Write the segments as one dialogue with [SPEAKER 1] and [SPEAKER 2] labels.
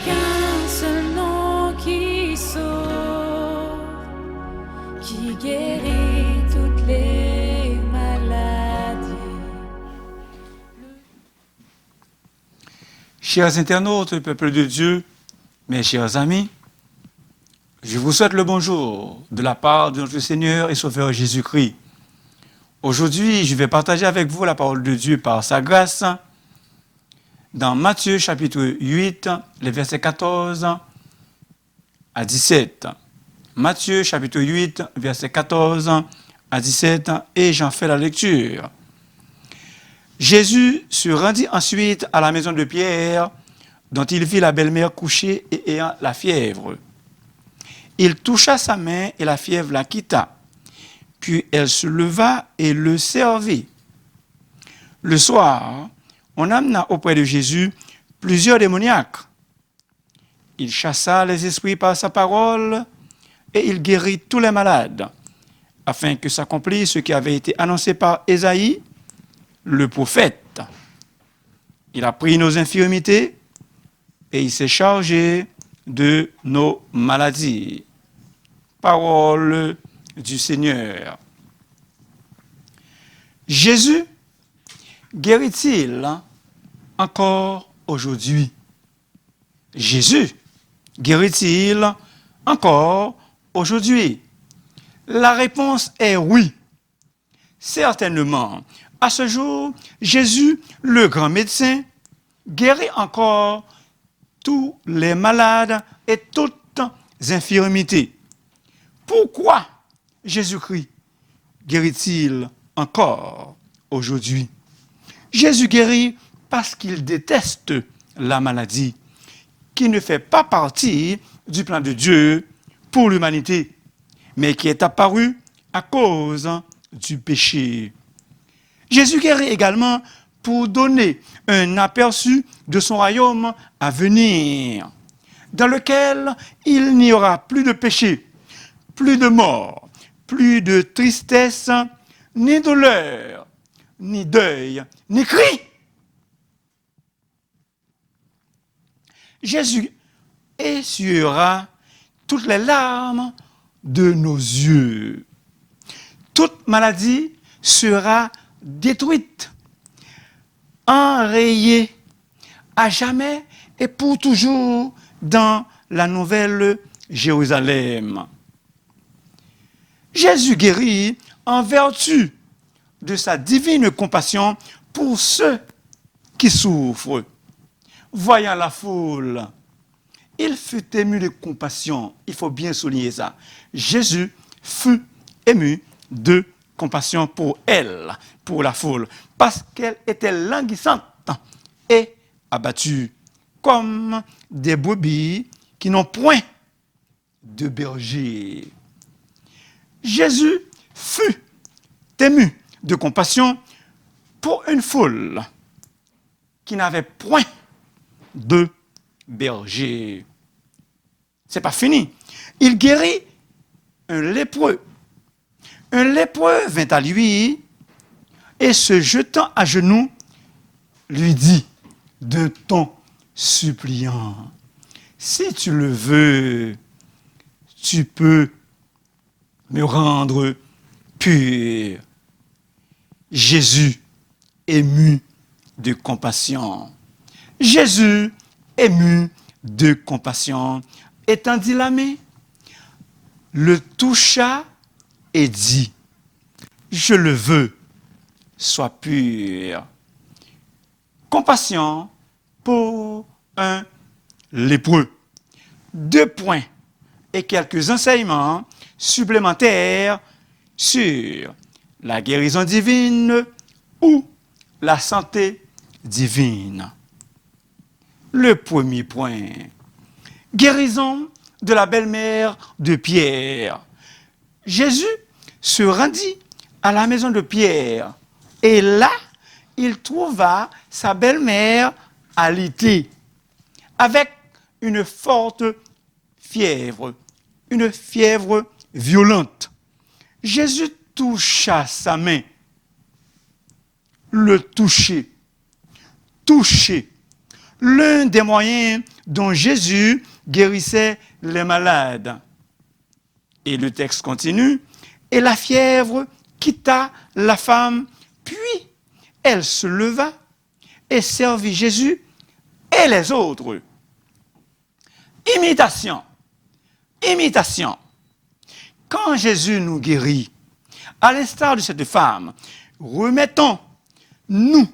[SPEAKER 1] qu'un seul nom qui sauve, qui guérit toutes les maladies.
[SPEAKER 2] Chers internautes, peuple de Dieu, mes chers amis, je vous souhaite le bonjour de la part de notre Seigneur et Sauveur Jésus-Christ. Aujourd'hui, je vais partager avec vous la parole de Dieu par sa grâce dans Matthieu chapitre 8, les versets 14 à 17. Matthieu chapitre 8, versets 14 à 17, et j'en fais la lecture. Jésus se rendit ensuite à la maison de Pierre, dont il vit la belle-mère couchée et ayant la fièvre. Il toucha sa main et la fièvre la quitta. Puis elle se leva et le servit. Le soir, on amena auprès de Jésus plusieurs démoniaques. Il chassa les esprits par sa parole et il guérit tous les malades, afin que s'accomplisse ce qui avait été annoncé par Ésaïe, le prophète. Il a pris nos infirmités et il s'est chargé de nos maladies. Parole du Seigneur. Jésus guérit-il encore aujourd'hui? Jésus guérit-il encore aujourd'hui? La réponse est oui. Certainement, à ce jour, Jésus, le grand médecin, guérit encore tous les malades et toutes les infirmités. Pourquoi Jésus-Christ guérit-il encore aujourd'hui? Jésus guérit parce qu'il déteste la maladie, qui ne fait pas partie du plan de Dieu pour l'humanité, mais qui est apparue à cause du péché. Jésus guérit également pour donner un aperçu de son royaume à venir, dans lequel il n'y aura plus de péché, plus de mort, plus de tristesse, ni douleur, ni deuil, ni cri. Jésus essuiera toutes les larmes de nos yeux. Toute maladie sera détruite, enrayée à jamais et pour toujours dans la nouvelle Jérusalem. Jésus guérit en vertu de sa divine compassion pour ceux qui souffrent. Voyant la foule, il fut ému de compassion. Il faut bien souligner ça. Jésus fut ému de compassion pour elle, pour la foule, parce qu'elle était languissante et abattue, comme des brebis qui n'ont point de berger. Jésus fut ému de compassion pour une foule qui n'avait point de berger. C'est pas fini. Il guérit un lépreux. Un lépreux vint à lui et se jetant à genoux, lui dit d'un ton suppliant: si tu le veux, tu peux me rendre pur. Jésus ému de compassion. Jésus ému de compassion étendit la main, le toucha et dit: je le veux, sois pur. Compassion pour un lépreux. 2 points et quelques enseignements supplémentaires sur la guérison divine ou la santé divine. Le premier point, guérison de la belle-mère de Pierre. Jésus se rendit à la maison de Pierre et là, il trouva sa belle-mère alitée avec une forte fièvre, une fièvre violente. Jésus toucha sa main. Le toucher. Toucher. L'un des moyens dont Jésus guérissait les malades. Et le texte continue. Et la fièvre quitta la femme, puis elle se leva et servit Jésus et les autres. Imitation. Imitation. Quand Jésus nous guérit, à l'instar de cette femme, remettons-nous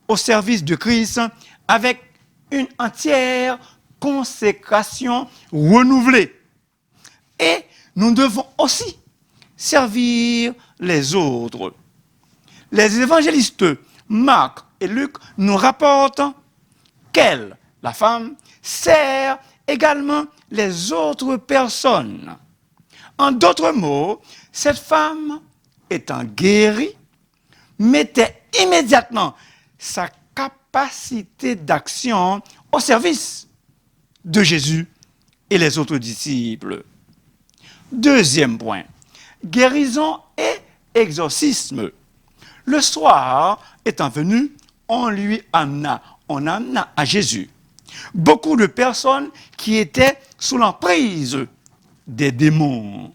[SPEAKER 2] au service de Christ avec une entière consécration renouvelée. Et nous devons aussi servir les autres. Les évangélistes Marc et Luc nous rapportent qu'elle, la femme, sert également les autres personnes. En d'autres mots, cette femme, étant guérie, mettait immédiatement sa capacité d'action au service de Jésus et les autres disciples. Deuxième point, guérison et exorcisme. Le soir étant venu, on amena à Jésus beaucoup de personnes qui étaient sous l'emprise des démons.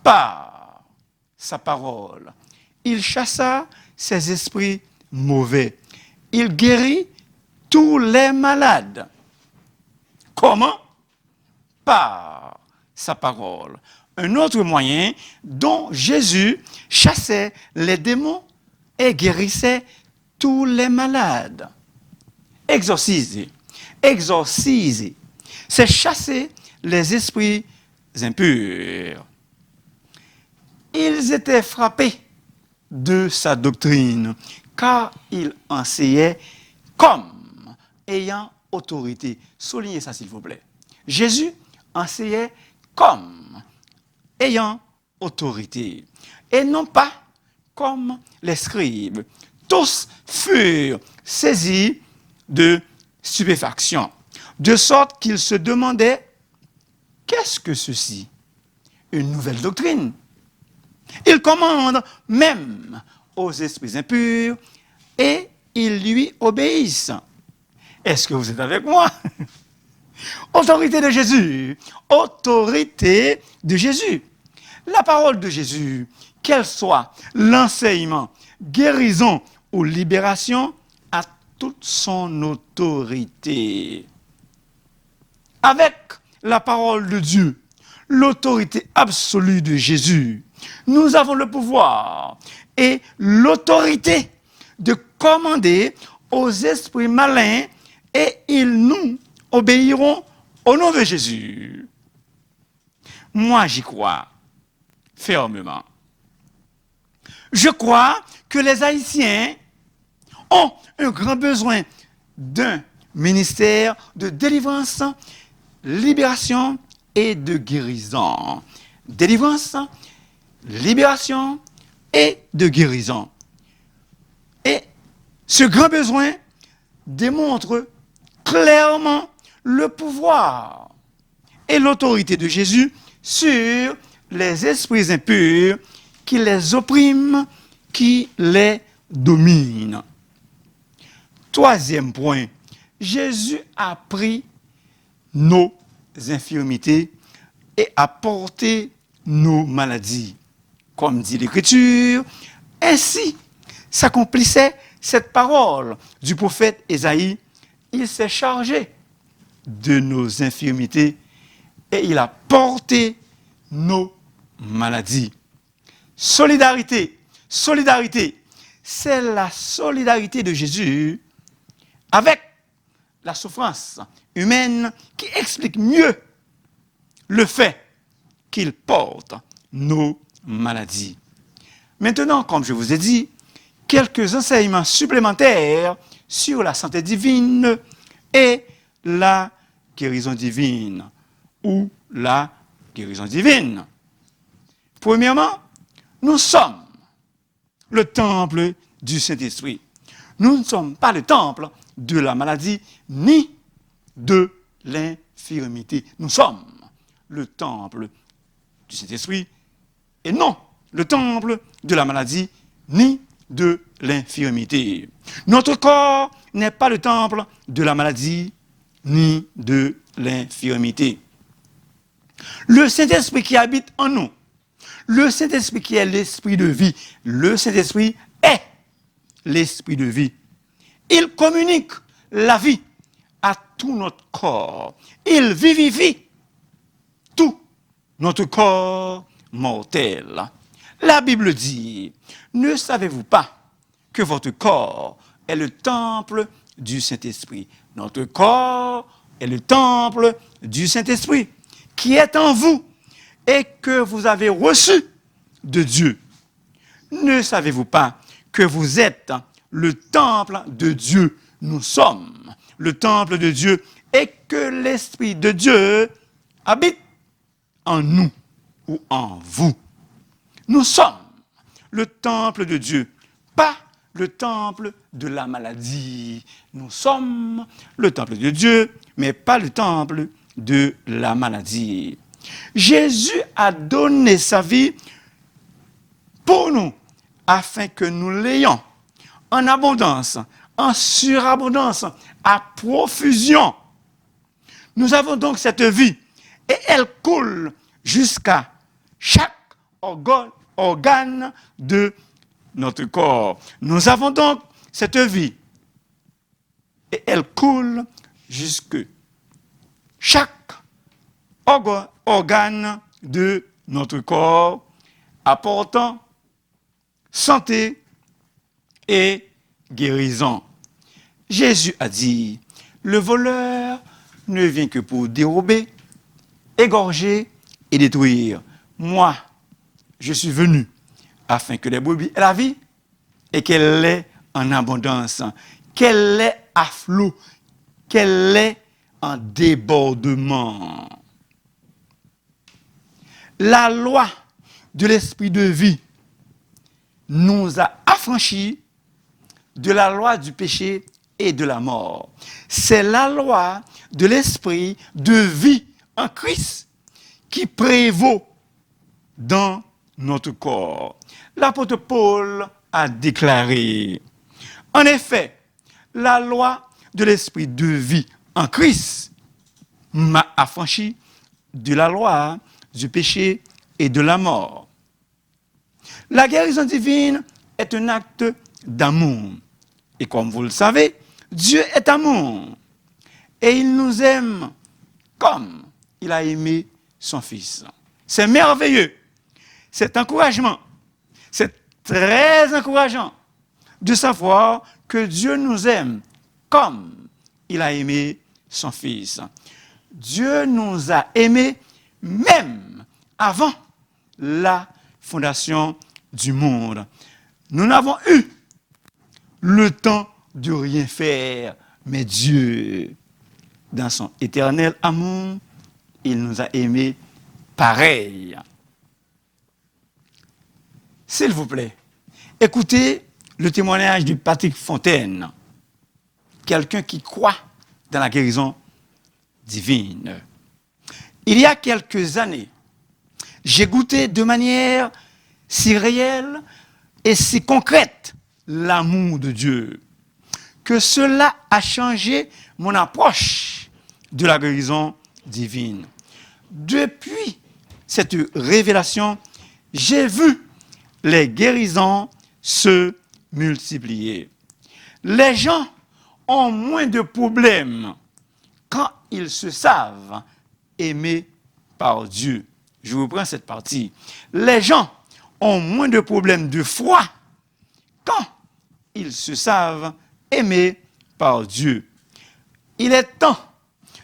[SPEAKER 2] Par sa parole, il chassa ces esprits mauvais. Il guérit tous les malades. Comment? Par sa parole. Un autre moyen dont Jésus chassait les démons et guérissait tous les malades. Exorciser. Exorciser, c'est chasser les esprits impurs. Ils étaient frappés de sa doctrine, car il enseignait comme ayant autorité. Soulignez ça, s'il vous plaît. Jésus enseignait comme ayant autorité, et non pas comme les scribes. Tous furent saisis de stupéfaction, de sorte qu'ils se demandaient « Qu'est-ce que ceci? Une nouvelle doctrine ?» Il commande même aux esprits impurs et ils lui obéissent. Est-ce que vous êtes avec moi? Autorité de Jésus. Autorité de Jésus. La parole de Jésus, qu'elle soit l'enseignement, guérison ou libération, a toute son autorité. Avec la parole de Dieu, l'autorité absolue de Jésus, nous avons le pouvoir et l'autorité de commander aux esprits malins et ils nous obéiront au nom de Jésus. Moi, j'y crois fermement. Je crois que les Haïtiens ont un grand besoin d'un ministère de délivrance, libération et de guérison. Délivrance, libération et de guérison. Et ce grand besoin démontre clairement le pouvoir et l'autorité de Jésus sur les esprits impurs qui les oppriment, qui les dominent. Troisième point, Jésus a pris nos infirmités et a porté nos maladies. Comme dit l'Écriture, ainsi s'accomplissait cette parole du prophète Ésaïe. Il s'est chargé de nos infirmités et il a porté nos maladies. Solidarité, solidarité, c'est la solidarité de Jésus avec la souffrance humaine qui explique mieux le fait qu'il porte nos maladies. Maintenant, comme je vous ai dit, quelques enseignements supplémentaires sur la santé divine et la guérison divine ou la guérison divine. Premièrement, nous sommes le temple du Saint-Esprit. Nous ne sommes pas le temple de la maladie ni de l'infirmité. Nous sommes le temple du Saint-Esprit et non le temple de la maladie ni de l'infirmité. Notre corps n'est pas le temple de la maladie ni de l'infirmité. Le Saint-Esprit qui habite en nous, le Saint-Esprit qui est l'esprit de vie, le Saint-Esprit est l'esprit de vie. Il communique la vie à tout notre corps. Il vivifie tout notre corps mortel. La Bible dit, ne savez-vous pas que votre corps est le temple du Saint-Esprit? Notre corps est le temple du Saint-Esprit qui est en vous et que vous avez reçu de Dieu. Ne savez-vous pas que vous êtes le temple de Dieu? Nous sommes le temple de Dieu et que l'Esprit de Dieu habite en nous ou en vous. Nous sommes le temple de Dieu, pas le temple de la maladie. Nous sommes le temple de Dieu, mais pas le temple de la maladie. Jésus a donné sa vie pour nous, afin que nous l'ayons en abondance, en surabondance, à profusion. Nous avons donc cette vie et elle coule jusqu'à chaque organe de notre corps. Nous avons donc cette vie et elle coule jusque chaque organe de notre corps, apportant santé et guérison. Jésus a dit, le voleur ne vient que pour dérober, égorger et détruire. Moi, je suis venu afin que les brebis aient la vie et qu'elle l'ait en abondance, qu'elle l'ait à flot, qu'elle l'ait en débordement. La loi de l'esprit de vie nous a affranchis de la loi du péché et de la mort. C'est la loi de l'esprit de vie en Christ qui prévaut dans notre corps. L'apôtre Paul a déclaré, en effet, la loi de l'esprit de vie en Christ m'a affranchi de la loi du péché et de la mort. La guérison divine est un acte d'amour. Et comme vous le savez, Dieu est amour. Et il nous aime comme il a aimé son Fils. C'est merveilleux. C'est encouragement. C'est très encourageant de savoir que Dieu nous aime comme il a aimé son Fils. Dieu nous a aimés même avant la fondation du monde. Nous n'avons eu le temps de rien faire, mais Dieu, dans son éternel amour, il nous a aimés pareil. S'il vous plaît, écoutez le témoignage de Patrick Fontaine, quelqu'un qui croit dans la guérison divine. Il y a quelques années, j'ai goûté de manière si réelle et si concrète l'amour de Dieu que cela a changé mon approche de la guérison divine. Depuis cette révélation, j'ai vu les guérisons se multiplier. Les gens ont moins de problèmes quand ils se savent aimés par Dieu. Je vous prends cette partie. Les gens ont moins de problèmes de foi quand ils se savent aimés par Dieu. Il est temps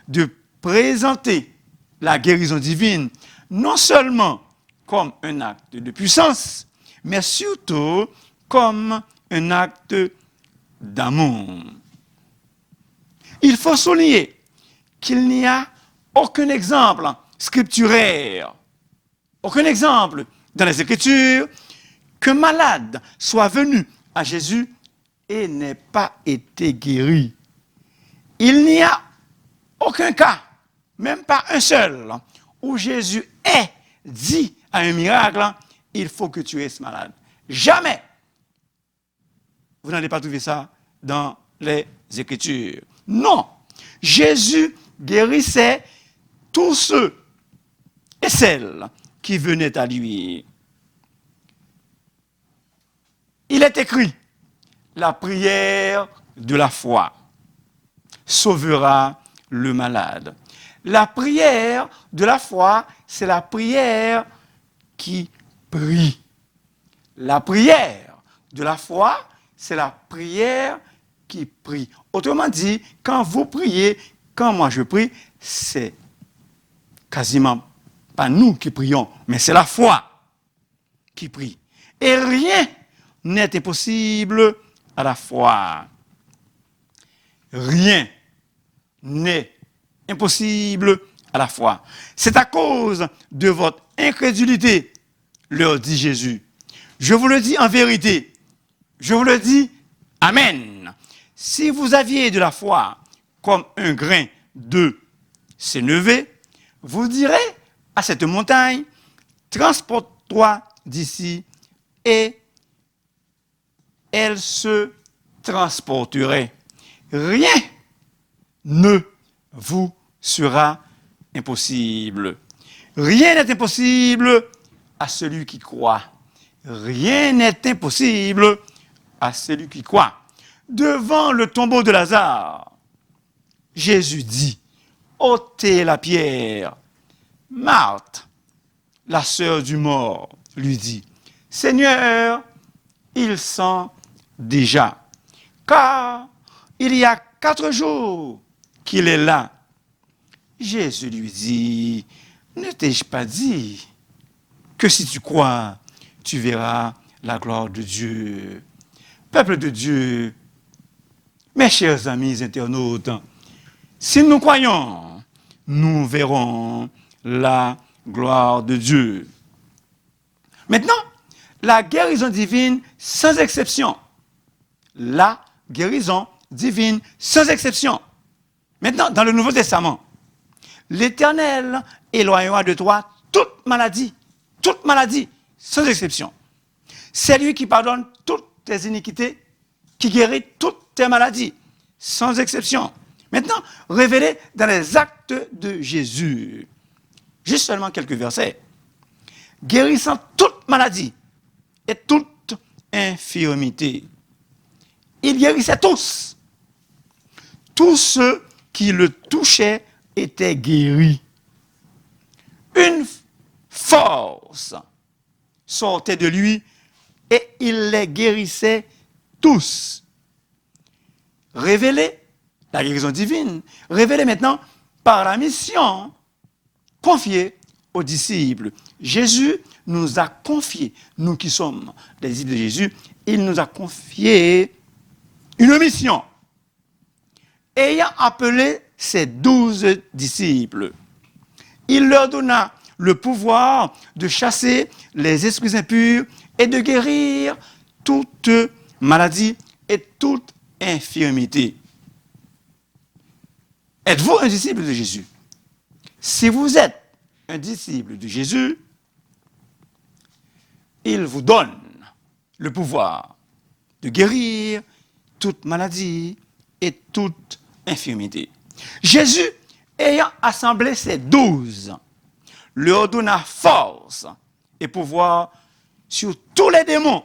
[SPEAKER 2] de présenter la guérison divine non seulement comme un acte de puissance, mais surtout comme un acte d'amour. Il faut souligner qu'il n'y a aucun exemple scripturaire, aucun exemple dans les Écritures qu'un malade soit venu à Jésus et n'ait pas été guéri. Il n'y a aucun cas, même pas un seul, où Jésus ait dit à un miracle, il faut que tu restes malade. Jamais. Vous n'allez pas trouver ça dans les Écritures. Non, Jésus guérissait tous ceux et celles qui venaient à lui. Il est écrit, la prière de la foi sauvera le malade. La prière de la foi, c'est la prière qui prie. La prière de la foi, c'est la prière qui prie. Autrement dit, quand vous priez, quand moi je prie, c'est quasiment pas nous qui prions, mais c'est la foi qui prie. Et rien n'est impossible à la foi. Rien n'est impossible à la foi. C'est à cause de votre incrédulité, leur dit Jésus. Je vous le dis en vérité. Je vous le dis, amen. Si vous aviez de la foi comme un grain de sénévé, vous direz à cette montagne, transporte-toi d'ici, et elle se transporterait. Rien ne vous sera impossible. Rien n'est impossible à celui qui croit. Rien n'est impossible à celui qui croit. Devant le tombeau de Lazare, Jésus dit, ôtez la pierre. Marthe, la sœur du mort, lui dit, Seigneur, il sent déjà, car il y a 4 jours qu'il est là. Jésus lui dit, ne t'ai-je pas dit que si tu crois, tu verras la gloire de Dieu. Peuple de Dieu, mes chers amis internautes, si nous croyons, nous verrons la gloire de Dieu. Maintenant, la guérison divine sans exception. La guérison divine sans exception. Maintenant, dans le Nouveau Testament, l'Éternel éloignera de toi toute maladie, sans exception. C'est lui qui pardonne toutes tes iniquités, qui guérit toutes tes maladies, sans exception. Maintenant, révélé dans les actes de Jésus. Juste seulement quelques versets. Guérissant toute maladie et toute infirmité. Il guérissait tous. Tous ceux qui le touchaient étaient guéris. Une force sortait de lui et il les guérissait tous. Révélé, la guérison divine, révélée maintenant par la mission confiée aux disciples. Jésus nous a confié, nous qui sommes des disciples de Jésus, il nous a confié une mission. Ayant appelé ses 12 disciples, il leur donna le pouvoir de chasser les esprits impurs et de guérir toute maladie et toute infirmité. Êtes-vous un disciple de Jésus? Si vous êtes un disciple de Jésus, il vous donne le pouvoir de guérir toute maladie et toute infirmité. Jésus, ayant assemblé ses 12, leur donna force et pouvoir sur tous les démons,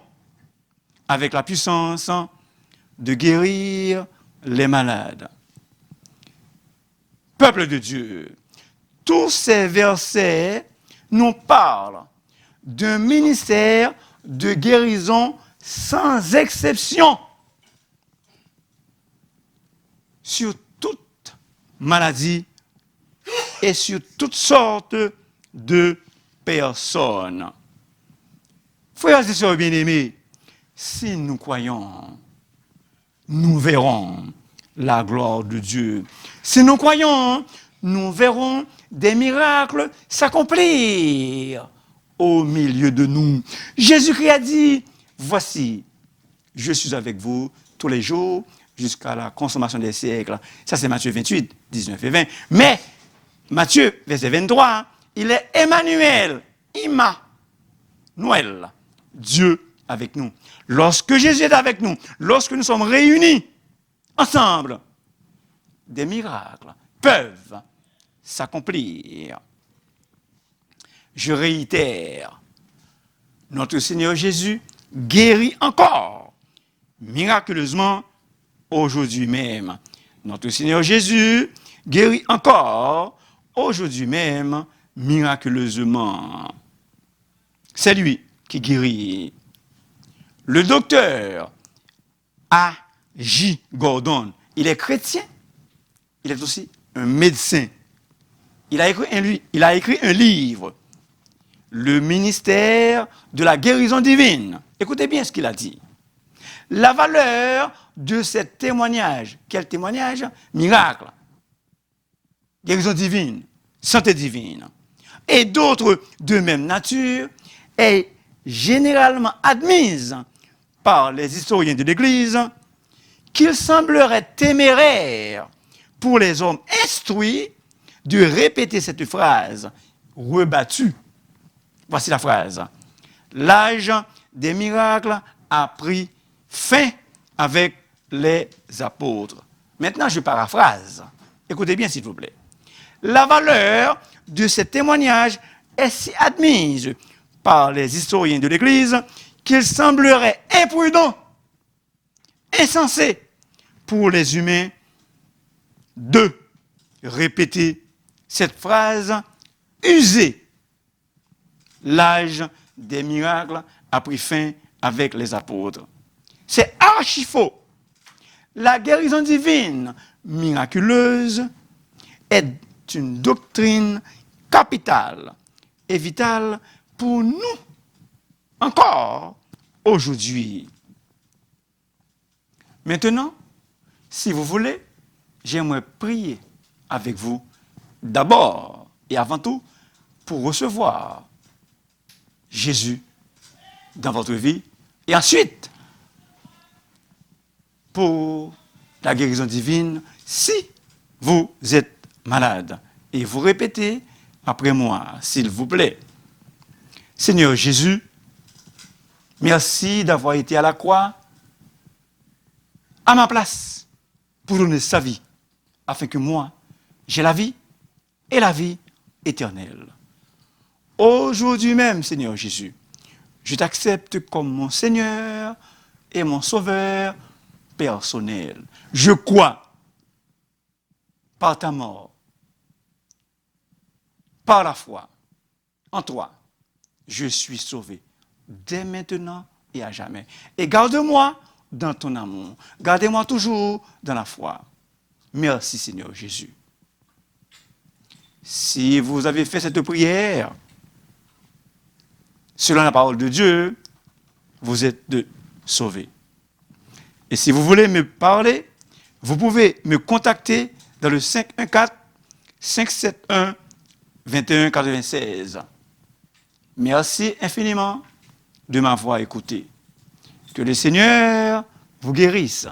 [SPEAKER 2] avec la puissance de guérir les malades. Peuple de Dieu, tous ces versets nous parlent d'un ministère de guérison sans exception sur toute maladie et sur toutes sortes de personnes. Frères et sœurs bien-aimés, si nous croyons, nous verrons la gloire de Dieu. Si nous croyons, nous verrons des miracles s'accomplir au milieu de nous. Jésus-Christ a dit, voici, je suis avec vous tous les jours jusqu'à la consommation des siècles. Ça, c'est Matthieu 28, 19 et 20. Mais, Matthieu, verset 23, il est Emmanuel, Immanuel, Dieu avec nous. Lorsque Jésus est avec nous, lorsque nous sommes réunis ensemble, des miracles peuvent s'accomplir. Je réitère, notre Seigneur Jésus guérit encore, miraculeusement, aujourd'hui même. Notre Seigneur Jésus guérit encore, aujourd'hui même, miraculeusement. C'est lui qui guérit. Le docteur A.J. Gordon, il est chrétien, il est aussi un médecin. Il a écrit un livre, Le ministère de la guérison divine. Écoutez bien ce qu'il a dit. La valeur de ce témoignage, quel témoignage? Miracle, guérison divine, santé divine, et d'autres de même nature, est généralement admise par les historiens de l'Église qu'il semblerait téméraire pour les hommes instruits de répéter cette phrase rebattue. Voici la phrase. L'âge des miracles a pris fin avec les apôtres. Maintenant, je paraphrase. Écoutez bien, s'il vous plaît. La valeur de ce témoignage est si admise par les historiens de l'Église qu'il semblerait imprudent, insensé pour les humains de répéter cette phrase usée. L'âge des miracles a pris fin avec les apôtres. C'est archi faux. La guérison divine miraculeuse est une doctrine capitale et vitale pour nous, encore aujourd'hui. Maintenant, si vous voulez, j'aimerais prier avec vous d'abord et avant tout pour recevoir Jésus dans votre vie et ensuite pour la guérison divine si vous êtes malade. Et vous répétez après moi, s'il vous plaît. Seigneur Jésus, merci d'avoir été à la croix à ma place pour donner sa vie, afin que moi, j'ai la vie et la vie éternelle. Aujourd'hui même, Seigneur Jésus, je t'accepte comme mon Seigneur et mon Sauveur personnel. Je crois par ta mort, par la foi en toi, je suis sauvé dès maintenant et à jamais. Et garde-moi dans ton amour. Gardez-moi toujours dans la foi. Merci Seigneur Jésus. Si vous avez fait cette prière, selon la parole de Dieu, vous êtes sauvés. Et si vous voulez me parler, vous pouvez me contacter dans le 514-571-2196. Merci infiniment de m'avoir écouté. Que le Seigneur vous guérisse.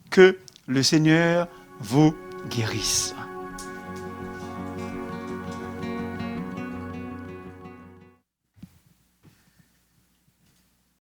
[SPEAKER 2] Que le Seigneur vous guérisse.